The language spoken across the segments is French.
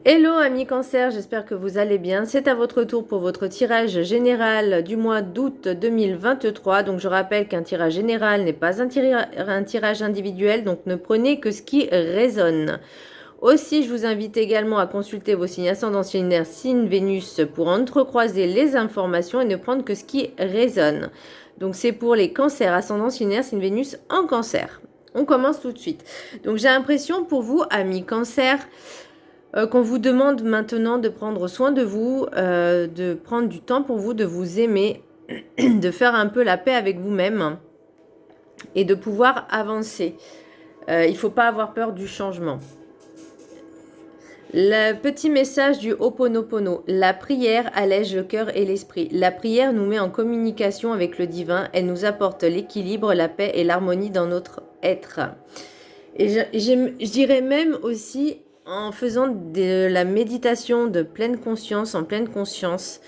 Hello amis cancer, j'espère que vous allez bien. C'est à votre tour pour votre tirage général du mois d'août 2023. Donc je rappelle qu'un tirage général n'est pas un tirage individuel, donc ne prenez que ce qui résonne. Aussi, je vous invite également à consulter vos signes ascendants, signe Vénus pour entrecroiser les informations et ne prendre que ce qui résonne. Donc c'est pour les cancers, ascendant, signe Vénus en cancer. On commence tout de suite. Donc j'ai l'impression pour vous, amis cancer, qu'on vous demande maintenant de prendre soin de vous, de prendre du temps pour vous, de vous aimer, de faire un peu la paix avec vous-même et de pouvoir avancer. Il ne faut pas avoir peur du changement. Le petit message du Ho'oponopono. La prière allège le cœur et l'esprit. La prière nous met en communication avec le divin. Elle nous apporte l'équilibre, la paix et l'harmonie dans notre être. Et je dirais même aussi en faisant de la méditation de pleine conscience, en pleine conscience,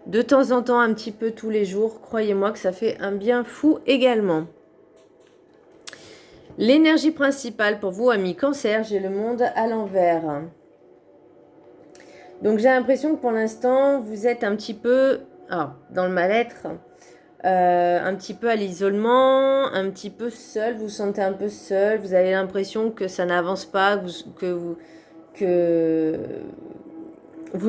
de temps en temps, un petit peu tous les jours, croyez-moi que ça fait un bien fou également. L'énergie principale pour vous, amis cancer, j'ai le monde à l'envers. Donc j'ai l'impression que pour l'instant, vous êtes un petit peu dans le mal-être, un petit peu à l'isolement, un petit peu seul, vous vous sentez un peu seul, vous avez l'impression que ça n'avance pas, que vous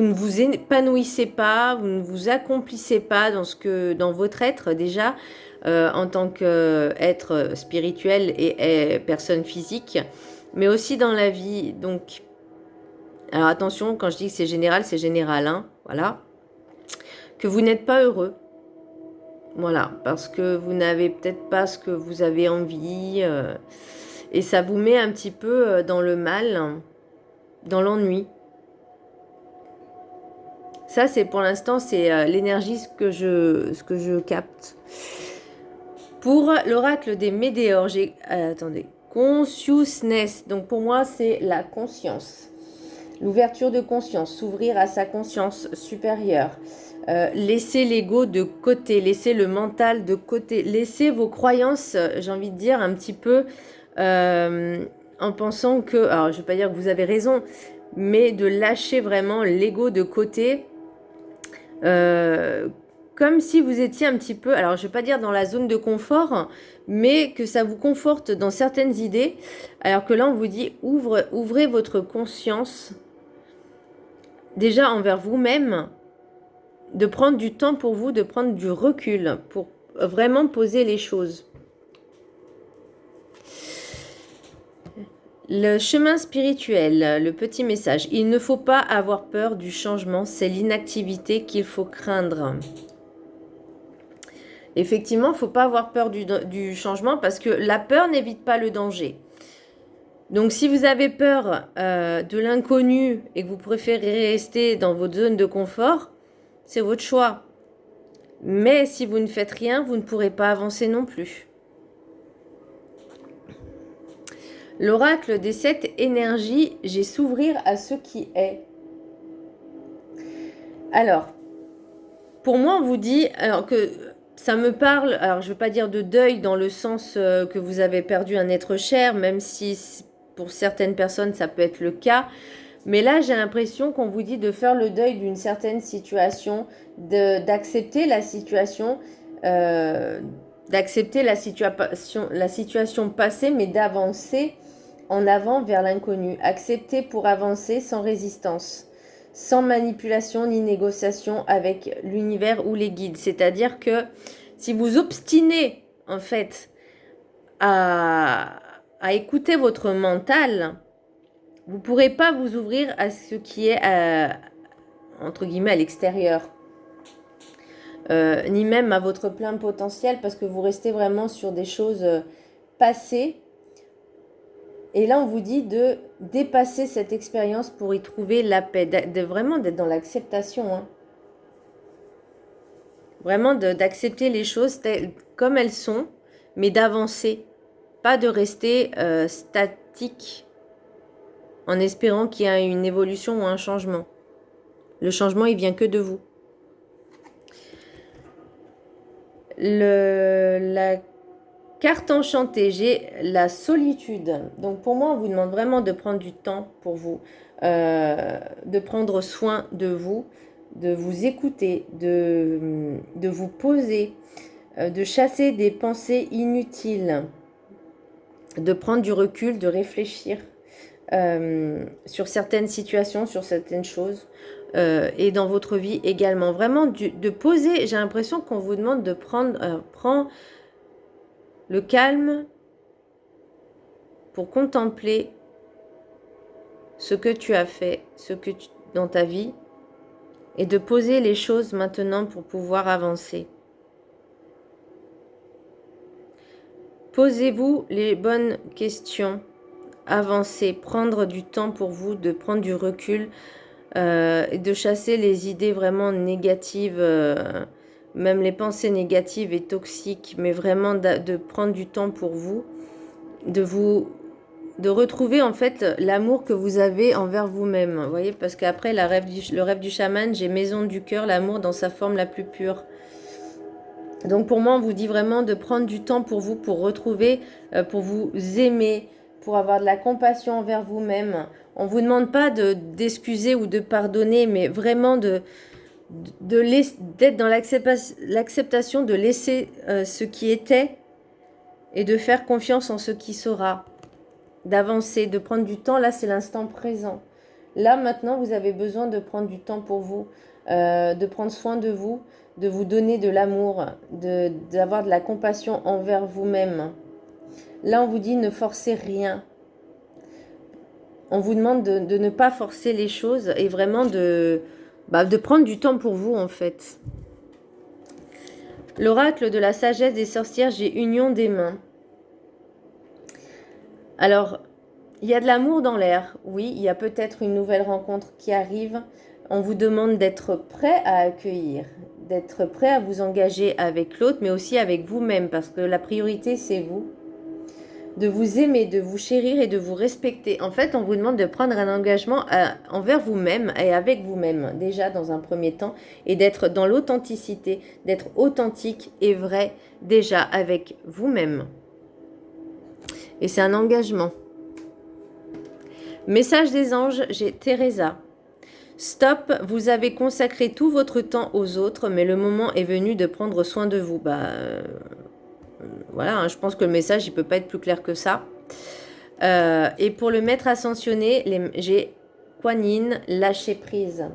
ne vous épanouissez pas, vous ne vous accomplissez pas dans votre être déjà, en tant qu'être spirituel et personne physique, mais aussi dans la vie. Donc, alors attention, quand je dis que c'est général, hein, voilà. Que vous n'êtes pas heureux, voilà, parce que vous n'avez peut-être pas ce que vous avez envie, et ça vous met un petit peu dans le mal, dans l'ennui. Ça, c'est pour l'instant, c'est l'énergie ce que je capte. Pour l'oracle des météores, j'ai... attendez. Consciousness. Donc pour moi, c'est la conscience. L'ouverture de conscience, s'ouvrir à sa conscience supérieure. Laisser l'ego de côté, laisser le mental de côté, laisser vos croyances, j'ai envie de dire, un petit peu en pensant que... Alors, je ne vais pas dire que vous avez raison, mais de lâcher vraiment l'ego de côté. Comme si vous étiez un petit peu, alors je ne vais pas dire dans la zone de confort, mais que ça vous conforte dans certaines idées, alors que là on vous dit ouvrez votre conscience déjà envers vous-même, de prendre du temps pour vous, de prendre du recul pour vraiment poser les choses. Le chemin spirituel, le petit message. Il ne faut pas avoir peur du changement, c'est l'inactivité qu'il faut craindre. Effectivement, il ne faut pas avoir peur du changement parce que la peur n'évite pas le danger. Donc si vous avez peur de l'inconnu et que vous préférez rester dans votre zone de confort, c'est votre choix. Mais si vous ne faites rien, vous ne pourrez pas avancer non plus. L'oracle des 7 énergies, j'ai s'ouvrir à ce qui est. Alors, pour moi, on vous dit, alors que ça me parle, alors je ne veux pas dire de deuil dans le sens que vous avez perdu un être cher, même si pour certaines personnes ça peut être le cas. Mais là, j'ai l'impression qu'on vous dit de faire le deuil d'une certaine situation, d'accepter la situation, la situation passée, mais d'avancer en avant vers l'inconnu. Accepter pour avancer sans résistance, sans manipulation ni négociation avec l'univers ou les guides. C'est-à-dire que si vous obstinez, en fait, à écouter votre mental, vous ne pourrez pas vous ouvrir à ce qui est, entre guillemets, à l'extérieur. Ni même à votre plein potentiel parce que vous restez vraiment sur des choses passées. Et là, on vous dit de dépasser cette expérience pour y trouver la paix, vraiment d'être dans l'acceptation. Hein. Vraiment d'accepter les choses comme elles sont, mais d'avancer. Pas de rester statique en espérant qu'il y a une évolution ou un changement. Le changement, il vient que de vous. La carte enchantée, j'ai la solitude. Donc pour moi, on vous demande vraiment de prendre du temps pour vous. de prendre soin de vous écouter, de vous poser, de chasser des pensées inutiles, de prendre du recul, de réfléchir sur certaines situations, sur certaines choses, et dans votre vie également. Vraiment de poser, j'ai l'impression qu'on vous demande de prends le calme pour contempler ce que tu as fait, dans ta vie, et de poser les choses maintenant pour pouvoir avancer. Posez-vous les bonnes questions, avancez, prendre du temps pour vous, de prendre du recul, et de chasser les idées vraiment négatives, même les pensées négatives et toxiques, mais vraiment de prendre du temps pour vous, de retrouver en fait l'amour que vous avez envers vous-même. Vous voyez, parce qu'après le rêve du chaman, j'ai maison du cœur, l'amour dans sa forme la plus pure. Donc pour moi, on vous dit vraiment de prendre du temps pour vous, pour retrouver, pour vous aimer, pour avoir de la compassion envers vous-même. On ne vous demande pas d'excuser ou de pardonner, mais vraiment d'être dans l'acceptation de laisser ce qui était et de faire confiance en ce qui sera, d'avancer, de prendre du temps. Là, c'est l'instant présent. Là, maintenant, vous avez besoin de prendre du temps pour vous, de prendre soin de vous donner de l'amour, d'avoir de la compassion envers vous-même. Là, on vous dit ne forcez rien. On vous demande de ne pas forcer les choses et vraiment de prendre du temps pour vous, en fait. L'oracle de la sagesse des sorcières, j'ai union des mains. Alors, il y a de l'amour dans l'air, oui, il y a peut-être une nouvelle rencontre qui arrive. On vous demande d'être prêt à accueillir, d'être prêt à vous engager avec l'autre, mais aussi avec vous-même, parce que la priorité, c'est vous. De vous aimer, de vous chérir et de vous respecter. En fait, on vous demande de prendre un engagement envers vous-même et avec vous-même, déjà dans un premier temps, et d'être dans l'authenticité, d'être authentique et vrai, déjà avec vous-même. Et c'est un engagement. Message des anges, j'ai Teresa. Stop, vous avez consacré tout votre temps aux autres, mais le moment est venu de prendre soin de vous. Voilà, hein, je pense que le message, il ne peut pas être plus clair que ça. Et pour le maître ascensionné, j'ai Kuan Yin, lâcher prise.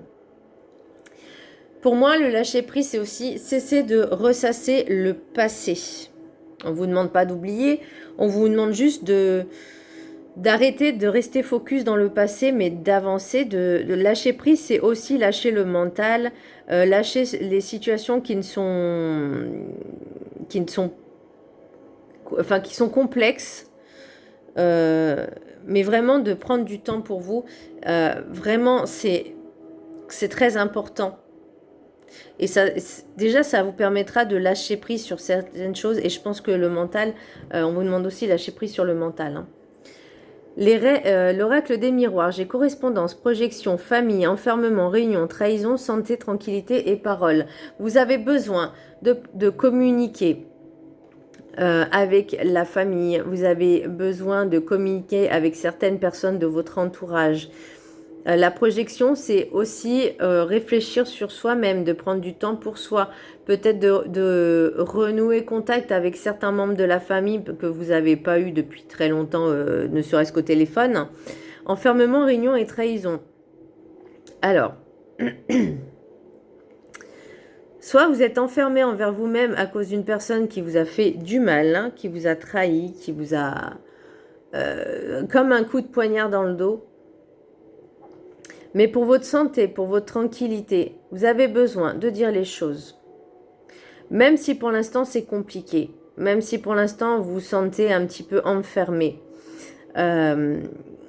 Pour moi, le lâcher prise, c'est aussi cesser de ressasser le passé. On ne vous demande pas d'oublier, on vous demande juste d'arrêter de rester focus dans le passé, mais d'avancer, de lâcher prise, c'est aussi lâcher le mental, lâcher les situations qui sont complexes, mais vraiment de prendre du temps pour vous. Vraiment, c'est très important. Et ça, déjà, ça vous permettra de lâcher prise sur certaines choses. Et je pense que le mental, on vous demande aussi de lâcher prise sur le mental. Hein. L'oracle des miroirs, j'ai correspondance, projection, famille, enfermement, réunion, trahison, santé, tranquillité et parole. Vous avez besoin de communiquer avec la famille, vous avez besoin de communiquer avec certaines personnes de votre entourage. La projection, c'est aussi réfléchir sur soi-même, de prendre du temps pour soi, peut-être de renouer contact avec certains membres de la famille que vous n'avez pas eu depuis très longtemps, ne serait-ce qu'au téléphone. Enfermement, réunion et trahison. Alors, soit vous êtes enfermé envers vous-même à cause d'une personne qui vous a fait du mal, hein, qui vous a trahi, qui vous a comme un coup de poignard dans le dos. Mais pour votre santé, pour votre tranquillité, vous avez besoin de dire les choses. Même si pour l'instant c'est compliqué, même si pour l'instant vous vous sentez un petit peu enfermé,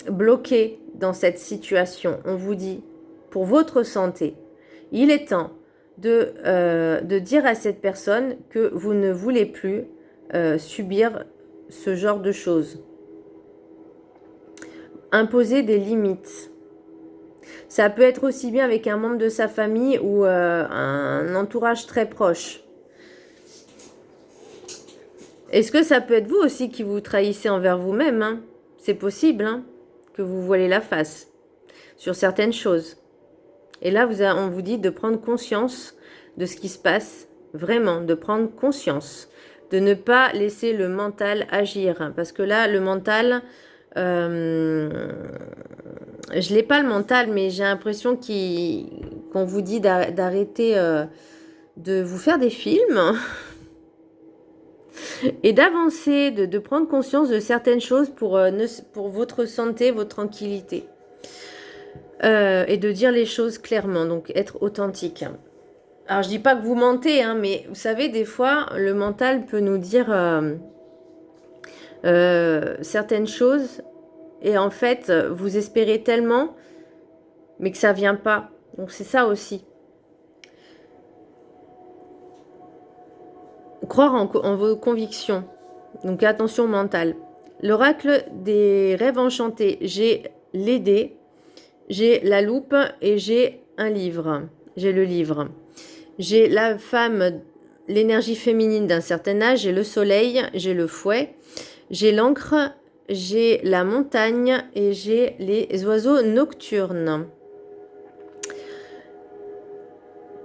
bloqué dans cette situation, on vous dit, pour votre santé, il est temps de dire à cette personne que vous ne voulez plus subir ce genre de choses. Imposer des limites. Ça peut être aussi bien avec un membre de sa famille ou un entourage très proche. Est-ce que ça peut être vous aussi qui vous trahissez envers vous-même, hein? C'est possible, hein, que vous voilez la face. sur certaines choses. Et là, on vous dit de prendre conscience de ce qui se passe, vraiment, de prendre conscience, de ne pas laisser le mental agir. Parce que là, le mental, je l'ai pas le mental, mais j'ai l'impression qu'on vous dit d'arrêter de vous faire des films et d'avancer, de prendre conscience de certaines choses pour votre santé, votre tranquillité. Et de dire les choses clairement, donc être authentique. Alors je dis pas que vous mentez, hein, mais vous savez, des fois, le mental peut nous dire certaines choses et en fait, vous espérez tellement, mais que ça vient pas. Donc c'est ça aussi. Croire en vos convictions. Donc attention mentale. L'oracle des rêves enchantés. J'ai les dés, j'ai la loupe et j'ai un livre. J'ai le livre. J'ai la femme, l'énergie féminine d'un certain âge, j'ai le soleil, j'ai le fouet, j'ai l'encre, j'ai la montagne et j'ai les oiseaux nocturnes.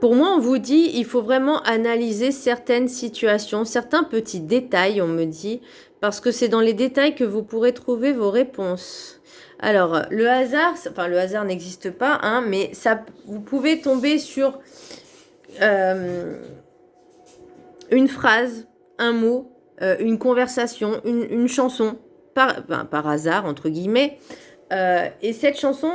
Pour moi, on vous dit, il faut vraiment analyser certaines situations, certains petits détails, on me dit, parce que c'est dans les détails que vous pourrez trouver vos réponses. Alors, le hasard n'existe pas, hein, mais ça, vous pouvez tomber sur une phrase, un mot, une conversation, une chanson, par hasard, entre guillemets, et cette chanson...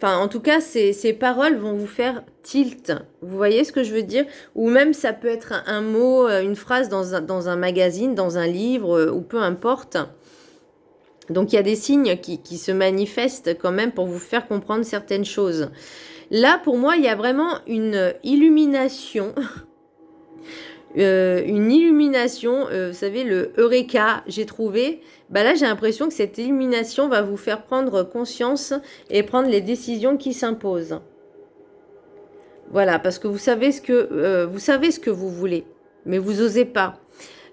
Enfin, en tout cas, ces paroles vont vous faire tilt. Vous voyez ce que je veux dire? Ou même, ça peut être un mot, une phrase dans un magazine, dans un livre, ou peu importe. Donc, il y a des signes qui se manifestent quand même pour vous faire comprendre certaines choses. Là, pour moi, il y a vraiment une illumination. Vous savez, le Eureka, j'ai trouvé. Bah là, j'ai l'impression que cette illumination va vous faire prendre conscience et prendre les décisions qui s'imposent. Voilà, parce que vous savez ce que vous voulez, mais vous osez pas.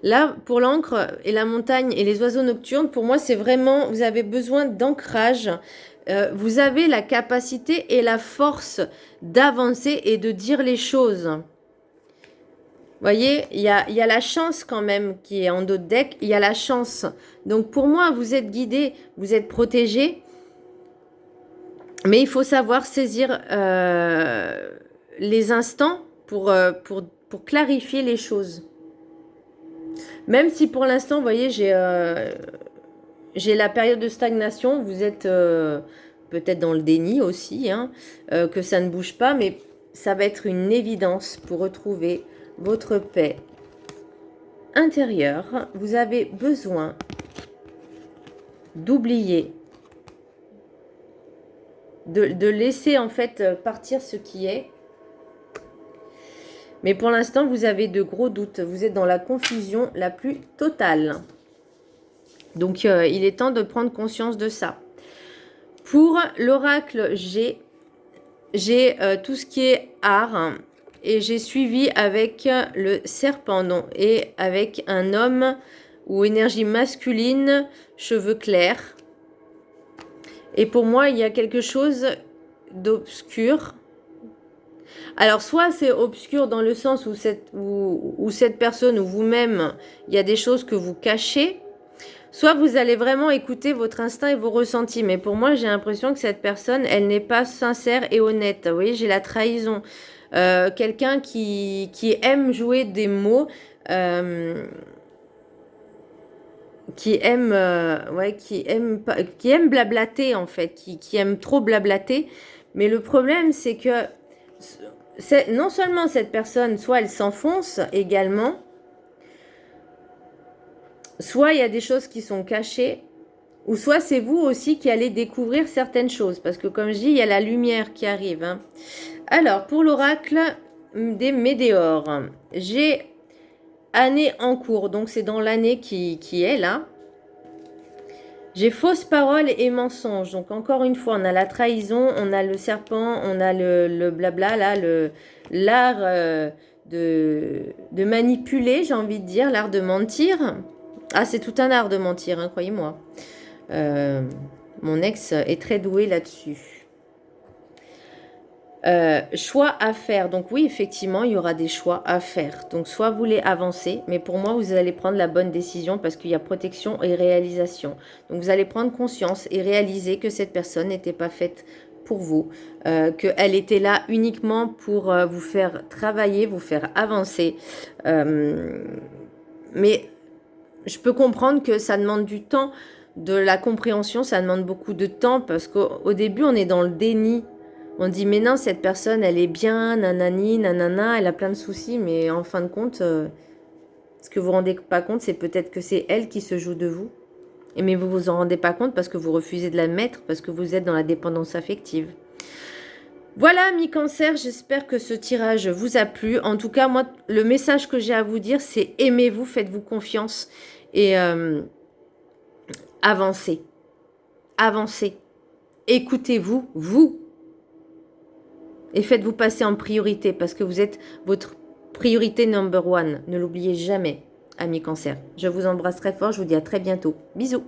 Là, pour l'encre et la montagne et les oiseaux nocturnes, pour moi, c'est vraiment, vous avez besoin d'ancrage. Vous avez la capacité et la force d'avancer et de dire les choses. Vous voyez, il y a la chance quand même qui est en dos de deck. Il y a la chance. Donc pour moi, vous êtes guidé, vous êtes protégé. Mais il faut savoir saisir les instants pour clarifier les choses. Même si pour l'instant, vous voyez, j'ai la période de stagnation. Vous êtes peut-être dans le déni aussi, hein, que ça ne bouge pas. Mais ça va être une évidence pour retrouver votre paix intérieure. Vous avez besoin d'oublier, de laisser en fait partir ce qui est. Mais pour l'instant, vous avez de gros doutes. Vous êtes dans la confusion la plus totale. Donc, il est temps de prendre conscience de ça. Pour l'oracle, j'ai tout ce qui est art. Et j'ai suivi avec le serpent et avec un homme ou énergie masculine, cheveux clairs. Et pour moi, il y a quelque chose d'obscur. Alors, soit c'est obscur dans le sens où cette personne ou vous-même, il y a des choses que vous cachez. Soit vous allez vraiment écouter votre instinct et vos ressentis. Mais pour moi, j'ai l'impression que cette personne, elle n'est pas sincère et honnête. Vous voyez, j'ai la trahison. Quelqu'un qui aime jouer des mots, qui aime blablater en fait, qui aime trop blablater. Mais le problème, c'est que non seulement cette personne, soit elle s'enfonce également, soit il y a des choses qui sont cachées, ou soit c'est vous aussi qui allez découvrir certaines choses. Parce que comme je dis, il y a la lumière qui arrive, hein. Alors, pour l'oracle des météores, j'ai année en cours, donc c'est dans l'année qui est là. J'ai fausses paroles et mensonges. Donc encore une fois, on a la trahison, on a le serpent, on a le blabla, là, l'art de manipuler, j'ai envie de dire, l'art de mentir. Ah, c'est tout un art de mentir, hein, croyez-moi. Mon ex est très doué là-dessus. Choix à faire. Donc oui, effectivement, il y aura des choix à faire. Donc soit vous voulez avancer, mais pour moi, vous allez prendre la bonne décision parce qu'il y a protection et réalisation. Donc vous allez prendre conscience et réaliser que cette personne n'était pas faite pour vous, qu'elle était là uniquement pour vous faire travailler, vous faire avancer. Mais je peux comprendre que ça demande du temps, de la compréhension, ça demande beaucoup de temps parce qu'au début, on est dans le déni. On dit, mais non, cette personne, elle est bien, nanani, nanana, elle a plein de soucis, mais en fin de compte, ce que vous ne vous rendez pas compte, c'est peut-être que c'est elle qui se joue de vous. Mais vous vous en rendez pas compte parce que vous refusez de l'admettre, parce que vous êtes dans la dépendance affective. Voilà, mi-cancer, j'espère que ce tirage vous a plu. En tout cas, moi, le message que j'ai à vous dire, c'est aimez-vous, faites-vous confiance et avancez. Avancez. Écoutez-vous, vous. Et faites-vous passer en priorité parce que vous êtes votre priorité number one. Ne l'oubliez jamais, amis cancer. Je vous embrasse très fort. Je vous dis à très bientôt. Bisous.